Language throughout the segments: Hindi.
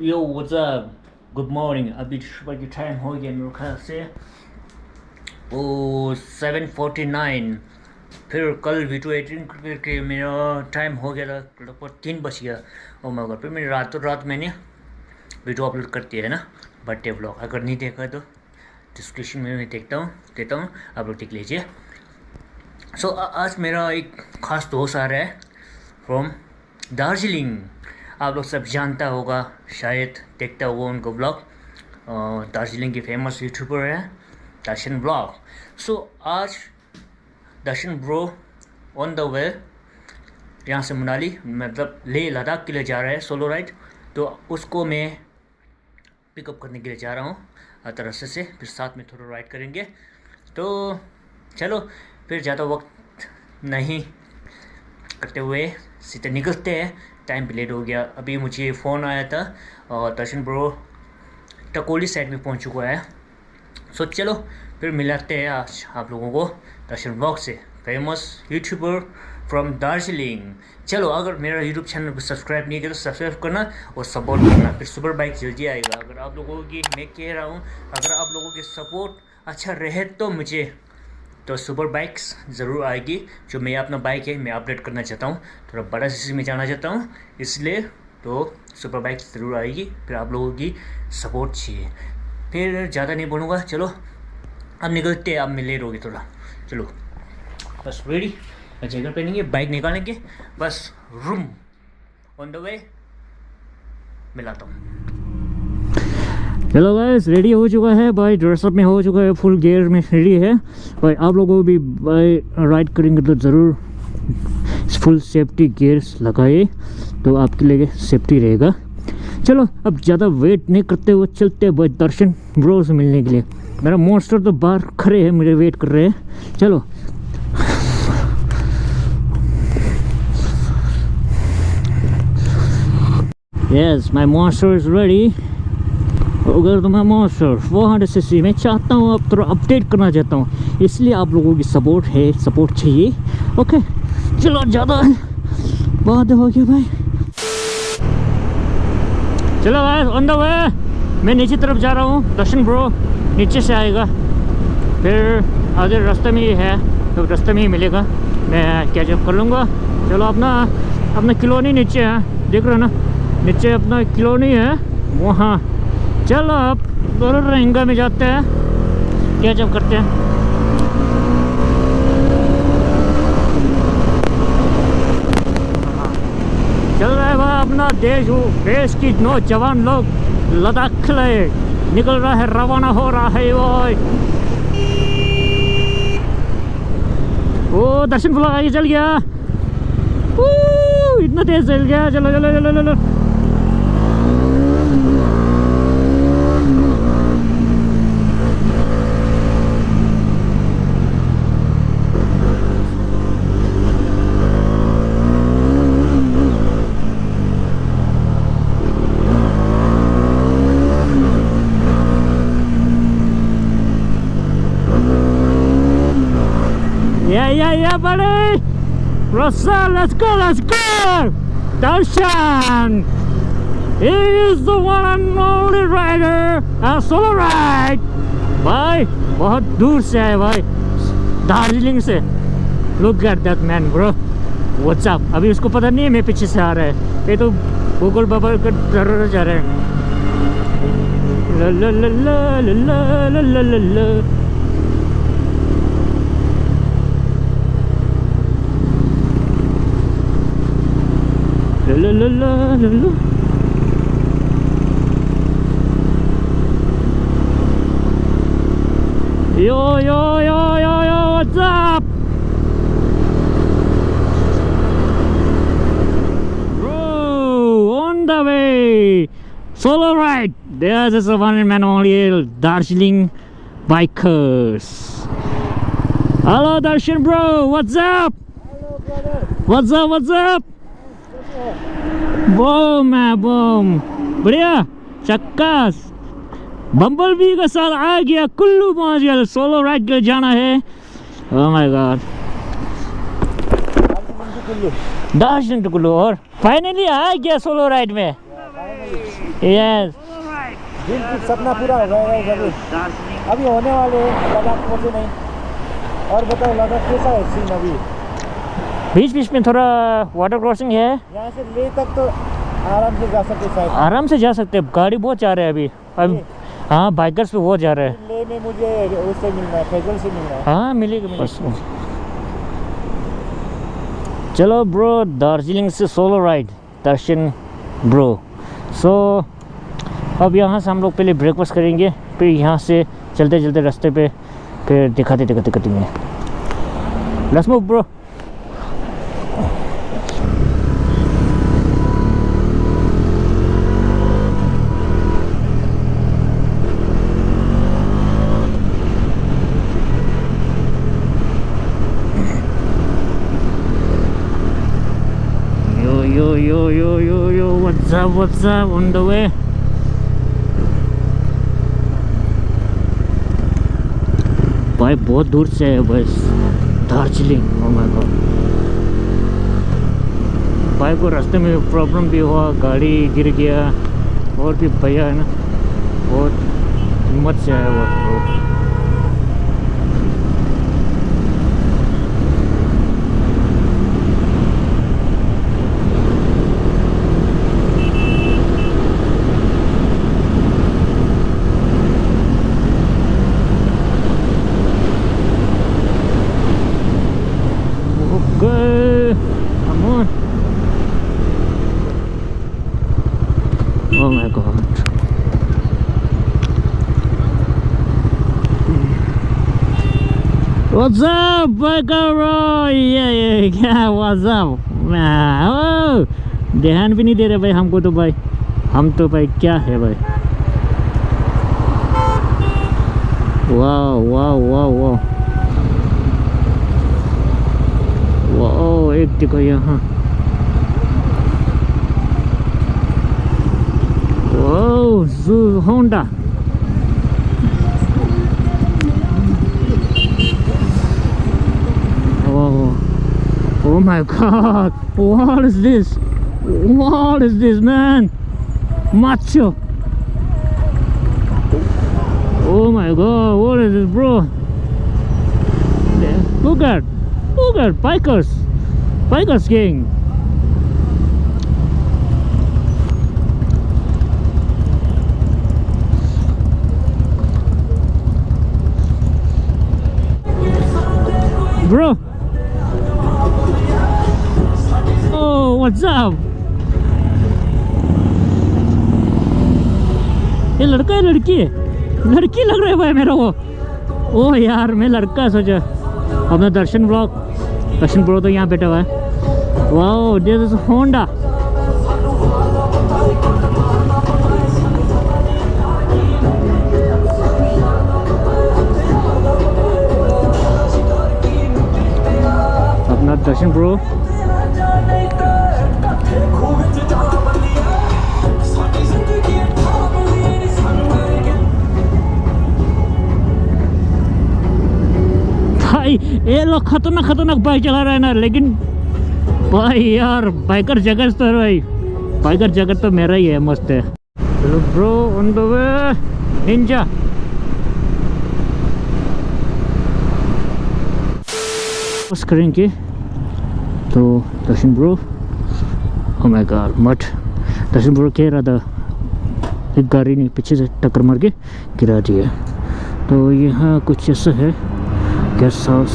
यो व्हाट्सअप, गुड मॉर्निंग। अभी सुबह की टाइम हो गया मेरे ख्याल से 7:49। फिर कल वीडियो एडिटिंग करके मेरा टाइम हो गया था लगभग 3 बज गया। और मगर फिर मैंने रातों रात मैंने वीडियो अपलोड कर दिया है ना, बर्थडे व्लॉग। अगर नहीं देखा तो डिस्क्रिप्शन में मैं देता हूँ, आप लोग देख लीजिए। सो आज मेरा एक ख़ास दोस्त आ रहा है फ्रॉम दार्जिलिंग। आप लोग सब जानता होगा, शायद देखता होगा उनको ब्लॉग। दार्जिलिंग की फेमस यूट्यूबर है दर्शन ब्लॉग। सो आज दर्शन ब्रो ऑन द वे यहाँ से मनाली मतलब लेह लद्दाख के लिए जा रहा है सोलो राइड। तो उसको मैं पिकअप करने के लिए जा रहा हूँ रास्ते से, फिर साथ में थोड़ा राइड करेंगे। तो चलो फिर ज़्यादा वक्त नहीं करते हुए सीधे निकलते हैं। टाइम भी लेट हो गया। अभी मुझे फ़ोन आया था और दर्शन ब्रो टकोली साइड में पहुंच चुका है। सो चलो फिर मिलाते हैं आज आप लोगों को दर्शन ब्लॉग से, फेमस यूट्यूबर फ्रॉम दार्जिलिंग। चलो, अगर मेरा यूट्यूब चैनल को सब्सक्राइब नहीं किया तो सब्सक्राइब करना और सपोर्ट करना। फिर सुपर बाइक जल्दी आएगा। अगर आप लोगों की, मैं कह रहा हूँ, अगर आप लोगों की सपोर्ट अच्छा रहे तो मुझे तो सुपर बाइक्स ज़रूर आएगी। जो मैं अपना बाइक है मैं अपडेट करना चाहता हूँ, थोड़ा बड़ा सीसी में जाना चाहता हूँ, इसलिए तो सुपर बाइक ज़रूर आएगी। फिर आप लोगों की सपोर्ट चाहिए। फिर ज़्यादा नहीं बोलूँगा, चलो अब निकलते हैं। अब मैं लेट होगी थोड़ा। चलो बस रेडी, जैकेट पहनेंगे, बाइक निकालेंगे, बस रूम ऑन द वे मिलाता हूँ। हेलो गाइस, रेडी हो चुका है भाई, ड्रेसअप में हो चुका है, फुल गियर में रेडी है भाई। आप लोगों को भी भाई राइड करेंगे तो ज़रूर फुल सेफ्टी गियर्स लगाइए, तो आपके लिए सेफ्टी रहेगा। चलो अब ज़्यादा वेट नहीं करते हुए चलते हैं भाई दर्शन ब्रो से मिलने के लिए। मेरा मॉन्स्टर तो बाहर खड़े हैं, मुझे वेट कर रहे हैं। चलो yes, my monster is ready. अगर तो मैं मॉन्स्टर 400 सीसी मैं चाहता हूँ, अब थोड़ा अपडेट करना चाहता हूँ, इसलिए आप लोगों की सपोर्ट है, सपोर्ट चाहिए। ओके चलो, ज़्यादा बहुत हो गया भाई। चलो भाई ऑन द वे मैं नीचे तरफ जा रहा हूँ। दर्शन ब्रो नीचे से आएगा, फिर आगे रास्ते में ही है, तो रास्ते में ही मिलेगा। मैं क्या जब कर लूँगा। चलो अपना कॉलोनी नीचे है, देख रहे हो ना, नीचे अपना कॉलोनी है वहाँ। चलो अब दोनों रहेंगा में जाते हैं, क्या जब करते हैं। चल रहा है भाई अपना देश की नौजवान लोग लद्दाख के लिए निकल रहा है, रवाना हो रहा है वो। ओ दर्शन ब्लॉग आगे चल गया, इतना तेज चल गया। चलो चलो चलो चलो, yeah buddy, Russell, let's go Darshan, he is the one and only rider, a solo ride भाई। बहुत दूर से आए भाई, दार्जिलिंग से। look at that man bro, what's up। अभी उसको पता नहीं है मैं पीछे से आ रहा है, ये तो गूगल बाबा का डर जा रहे हैं। ला ला ला ला ला ला ला ला ला। La la la la la. Yo yo yo yo yo, what's up? Bro, on the way. Solo ride. There's just a one man only Darjeeling bikers. Hello Darshan bro, what's up? Hello brother. What's up? What's up? Boom है बूम, बढ़िया चक्कास। बम्बल बी के साथ आ गया, कुल्लू पहुंच गया। सोलो राइड के जाना है। Oh my god, Darjeeling to Kullu और फाइनली आ गया सोलो राइड में। यस दिल की सपना पूरा हो गया है जरूर, अभी होने वाले हैं, लद्दाख पहुँचे नहीं। और बताओ लद्दाख कैसा है सीन अभी? बीच बीच में थोड़ा वाटर क्रॉसिंग है, यहाँ से ले तक तो आराम से जा सकते शायद। आराम से जा सकते हैं, गाड़ी बहुत जा रहे हैं अभी हाँ बाइकर्स पे बहुत जा रहे हैं। ले में मुझे उससे मिलना है, फैजल से मिलना है। हाँ मिलेगा बस। चलो ब्रो, दार्जिलिंग से सोलो राइड दर्शन ब्रो। सो अब यहाँ से हम लोग पहले ब्रेकफास्ट करेंगे, फिर यहाँ से चलते चलते रास्ते पे फिर दिखाते करेंगे। Let's move bro. Yo, what's up, on the way? भाई बहुत दूर से है बस दार्जिलिंग। ओह माय गॉड, भाई को रास्ते में प्रॉब्लम भी हुआ, गाड़ी गिर गया, और भी भैया है ना बहुत हिम्मत से आया वो। Come on. Oh my god. What's up, Bagaro? Yeah, what's up? Oh, ध्यान भी नहीं दे रहे भाई हमको तो भाई, हम तो भाई क्या है भाई। वाह वाह वाह वाह वाह, एक देखो यहाँ, वाह Honda. Oh my god, what is this? What is this, man? Macho. Oh my god, what is this, bro? Look at bikers gang. Bro, oh what's up? ये लड़का है लड़की है? लड़की लग रहा है भाई मेरा वो। ओह यार मैं लड़का सोचा। अपना दर्शन ब्रो तो यहाँ बैठा हुआ है। Wow, this is Honda. अपना दर्शन ब्रो। भाई ये लोग खतरनाक बाइक चला रहा है ना, लेकिन भाई यार बाइकर जगत तो भाई, बाइकर जगत तो मेरा ही है, मस्त है। चलो bro, on the way Ninja. बस करेंगे तो दर्शन ब्रो। ओह माय गॉड, मत दर्शन ब्रो कह रहा था एक गाड़ी ने पीछे से टक्कर मार के गिरा दिया। तो यहाँ कुछ ऐसा है गेस्ट हाउस,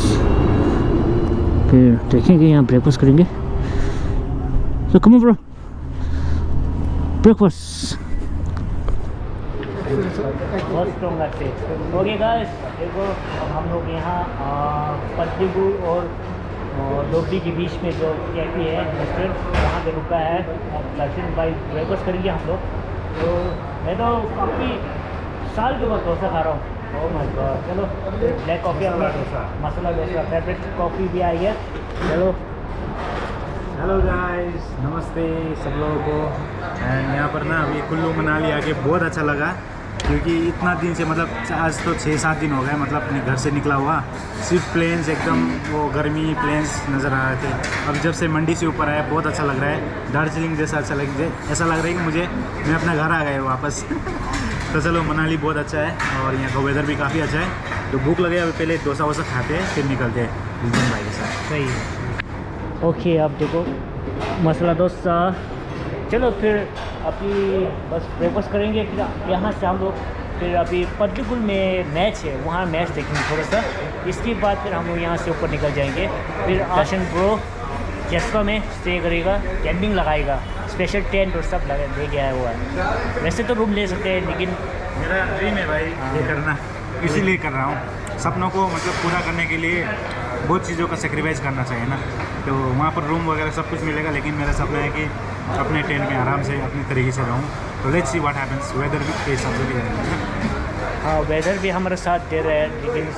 फिर देखेंगे यहाँ ब्रेकफास्ट करेंगे। तो कम ब्रो, ब्रेकफास्ट। ओके गाइस, देखो हम लोग यहाँ पत्तीपुर और डोबी के बीच में जो कैफे है रेस्टोरेंट, वहाँ पे रुका है। दर्शन भाई ब्रेकफास्ट करेंगे हम लोग। तो मैं तो काफ़ी साल के बाद डोसा खा रहा हूँ। ओह माय गॉड, चलो black coffee masala dosa favourite coffee भी आई है। चलो हेलो गाइस, नमस्ते सब लोगों को। एंड यहाँ पर ना अभी कुल्लू मनाली आके बहुत अच्छा लगा। क्योंकि इतना दिन से मतलब आज तो 6-7 दिन हो गए मतलब अपने घर से निकला हुआ, सिर्फ प्लेन्स एकदम वो गर्मी प्लेन्स नज़र आ रहे थे। अब जब से मंडी से ऊपर आया बहुत अच्छा लग रहा है, दार्जिलिंग जैसा ऐसा लग रहा है कि मुझे मैं अपना घर आ गया वापस। तो चलो मनाली बहुत अच्छा है और यहाँ का वेदर भी काफ़ी अच्छा है। तो भूख लगे अभी पहले डोसा वोसा खाते हैं फिर निकलते हैं विजन भाई के साथ। सही है। ओके अब देखो मसाला डोसा। चलो फिर अभी बस ब्रेकफास्ट करेंगे, फिर यहाँ से हम लोग फिर अभी पद्मकुल में मैच है, वहाँ मैच देखेंगे थोड़ा सा। इसके बाद फिर हम लोग यहाँ से ऊपर निकल जाएंगे। फिर दर्शन ब्रो जसपा में स्टे करेगा, कैंपिंग लगाएगा, स्पेशल टेंट और सब ले गया हुआ है। वैसे तो रूम ले सकते हैं लेकिन मेरा ड्रीम है भाई ये करना, इसीलिए कर रहा हूँ। सपनों को मतलब पूरा करने के लिए बहुत चीज़ों का सेक्रीफाइस करना चाहिए ना। तो वहाँ पर रूम वगैरह सब कुछ मिलेगा, लेकिन मेरा सपना है कि अपने टेंट में आराम से अपने तरीके से रहूँ। तो let's see what happens. Weather भी के हिसाब से भी है। हाँ वेदर भी हमारा साथ दे रहा है, लेकिन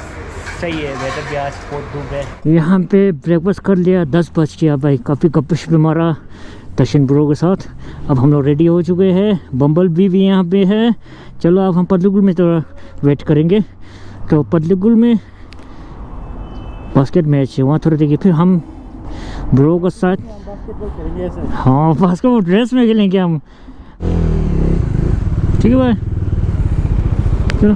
सही है वेदर भी आज बहुत धूप है। यहाँ पे ब्रेकफास्ट कर लिया, 10 बज गया भाई। काफ़ी गपशप मारा दर्शन ब्रो के साथ। अब हम लोग रेडी हो चुके हैं, बम्बल भी यहाँ पे है। चलो अब हम पतलूगुल में थोड़ा वेट करेंगे। तो पतलूगुल में बास्केट मैच है, वहाँ थोड़ा देखिए, फिर हम ब्रो के साथ हाँ बास्केटबॉल ड्रेस में खेलेंगे हम। ठीक है भाई चलो।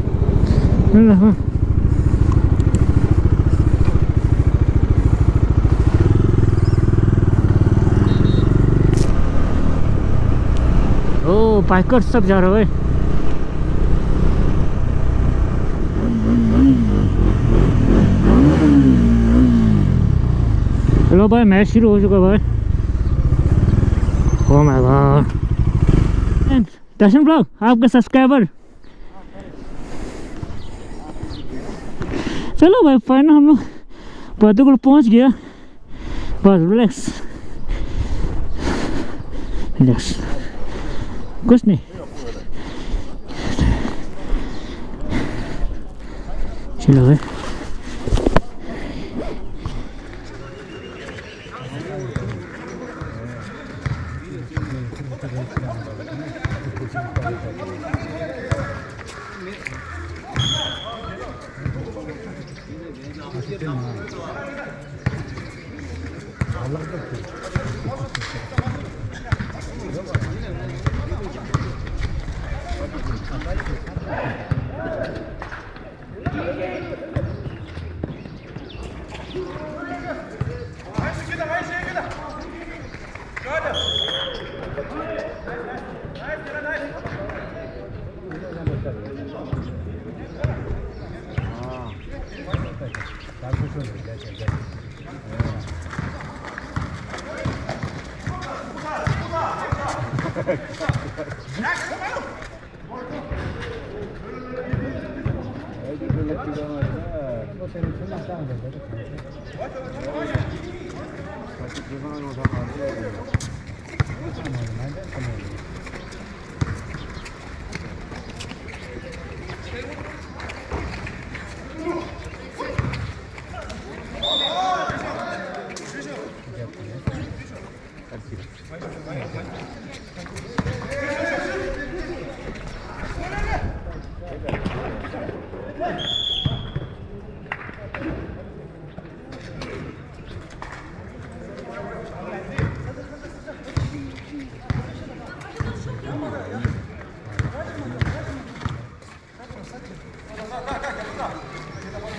ओ बाइकर सब जा रहे हैं। चलो भाई मैच शुरू हो चुका भाई। ओह माय गॉड। दर्शन ब्लॉग आपके सब्सक्राइबर। चलो भाई फाइनल हम लोग पतलूगुल पहुंच गया। बस रिलैक्स रिलैक्स, कुछ नहीं। चलो भाई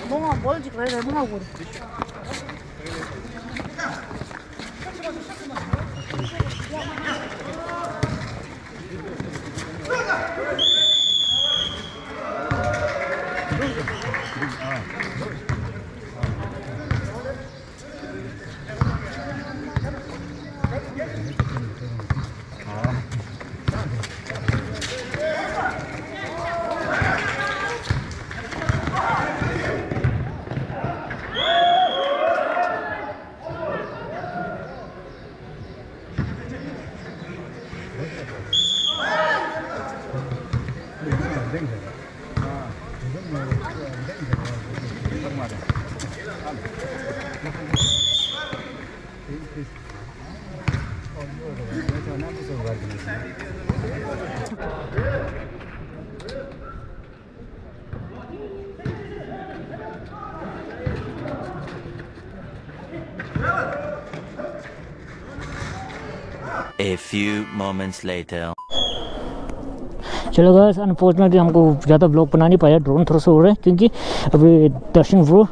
뭔가 멀지 그래 뭐하고 A few moments later. चलो गाइस, अनफॉर्चुनेटली हमको ज़्यादा ब्लॉग बना नहीं पाया, ड्रोन थोड़ा सा हो रहा है क्योंकि अभी दर्शन ब्रो।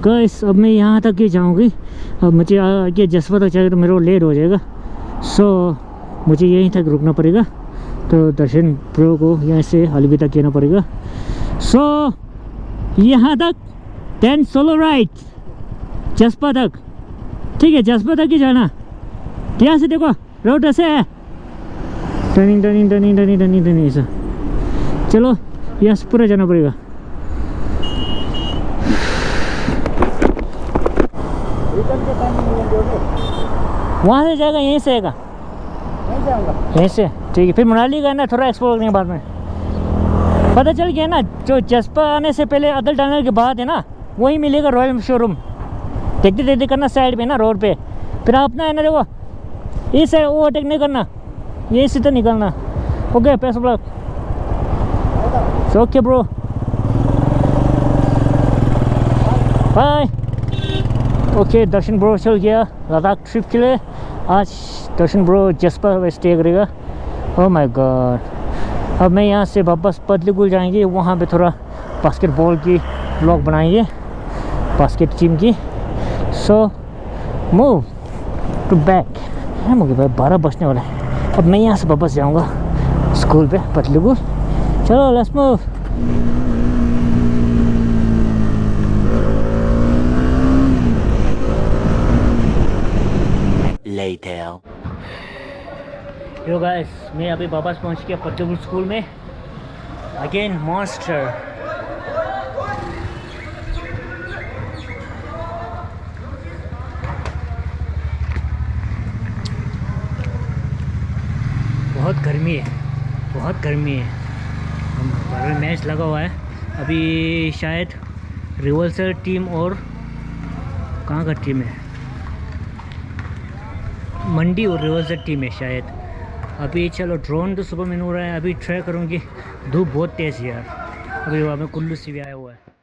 गाइस अब मैं यहाँ तक ही जाऊँगी, अब मुझे आगे जसपा तक चाहिए तो मेरे को लेट हो जाएगा, सो मुझे यहीं तक रुकना पड़ेगा। तो दर्शन ब्रो को यहाँ से अलविदा कहना पड़ेगा। सो यहाँ तक 10 सोलो राइड जसपा तक, ठीक है, जसपा तक ही जाना। यहाँ से देखो रोड ऐसे है, turning turning turning turning turning turning ऐसा। चलो यहाँ से पूरा जाना पड़ेगा। वहाँ से जाएगा, यहीं से आएगा, यहीं से, ठीक है। फिर मनाली का ना थोड़ा एक्सप्लोर करने के बाद में पता चल गया ना, जो जसपा आने से पहले अदल टनल के बाद है ना, वही मिलेगा रॉयल शोरूम। देखते देखते करना साइड पे ना, रोड पे। फिर अपना है ना देखो, इस साइड ओवरटेक नहीं करना, यही सीधा निकलना। ओके पैसा block, okay bro, bye. Okay Darshan bro चल गया लद्दाख ट्रिप के लिए। आज दर्शन ब्रो जसपा स्टे करेगा। ओह माय गॉड। अब मैं यहाँ से वापस पतलीकुल जाएंगे, वहाँ पे थोड़ा बास्केटबॉल की ब्लॉग बनाएंगे, बास्केट टीम की। So move to back. मुझे भाई 12 बजने वाला है। अब मैं यहाँ से वापस जाऊँगा स्कूल पे पतलीकुल। चलो let's move. Later. Yo guys, मैं अभी वापस पहुंच गया पतलीकुल स्कूल में। Again monster. बहुत गर्मी है, बहुत गर्मी है। बाहर में मैच लगा हुआ है अभी, शायद रिवल्सर टीम और कहाँ का टीम है, मंडी और रिवल्सर टीम है शायद। अभी चलो ड्रोन तो सुबह में हो रहा है, अभी ट्राई करूँगी। धूप बहुत तेज़ है यार, अभी वहाँ में कुल्लू से भी आया हुआ है।